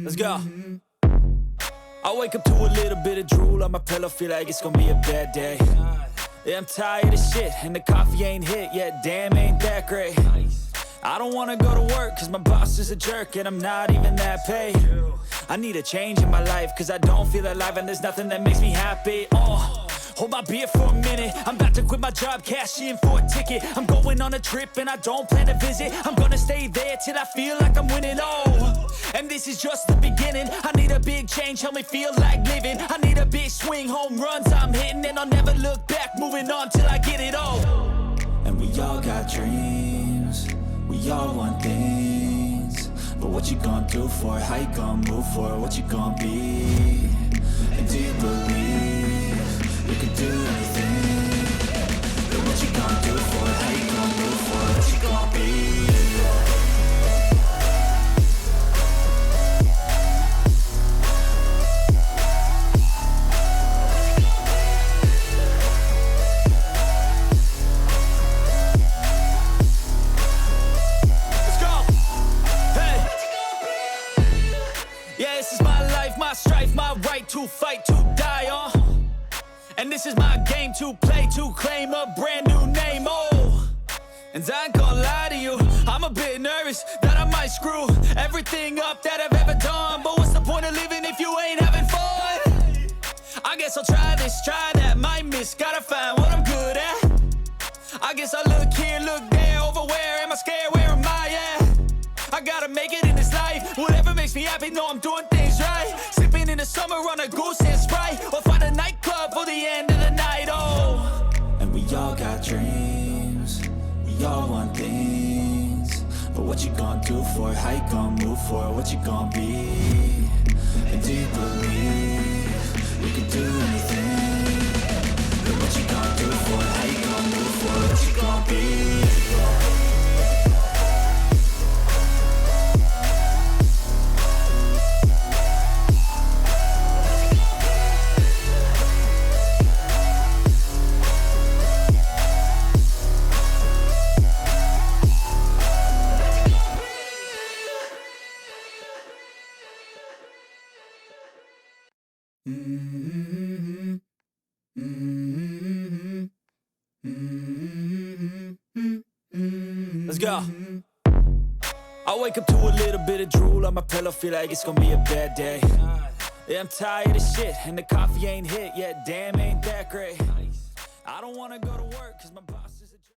Let's go. I wake up to a little bit of drool on my pillow, feel like it's gonna be a bad day. Yeah, I'm tired of shit, and the coffee ain't hit yet, damn, ain't that great. I don't wanna go to work, cause my boss is a jerk, and I'm not even that paid. I need a change in my life, cause I don't feel alive, and there's nothing that makes me happy. Hold my beer for a minute, I'm about to quit my job, cash in for a ticket. I'm going on a trip and I don't plan to visit. I'm gonna stay there till I feel like I'm winning, and this is just the beginning. I need a big change, help me feel like living. I need a big swing, home runs I'm hitting, and I'll never look back, moving on till I get it all. And we all got dreams, we all want things, but what you gonna do for it? How you gonna move for it? What you gonna be? And do you believe you can do anything? But what you gonna do for it? How you gonna move for it? What you gonna be? Let's go! Hey! Yeah, this is my life, my strife, my right to fight, to die on. And this is my game to play, to claim a brand new name, And I ain't gonna lie to you, I'm a bit nervous that I might screw everything up that I've ever done. But what's the point of living if you ain't having fun? I guess I'll try this, try that, might miss, gotta find what I'm good at. I guess I look here, look there, over where am I scared, where am I at? I gotta make it in this life, whatever makes me happy, know I'm doing things right. Sipping in the summer on a goose and Sprite, or find a nightclub for the end of the night, And we all got dreams, we all want things, but what you gonna do for it? How you gonna move for it? What you gonna be? And do you believe you can do anything? But what you gonna do for it? How you gonna move for it? What you gonna be? Let's go. I wake up to a little bit of drool on my pillow, feel like it's gonna be a bad day. Yeah, I'm tired of shit, and the coffee ain't hit yet, damn, ain't that great. I don't wanna go to work, cause my boss is a jerk.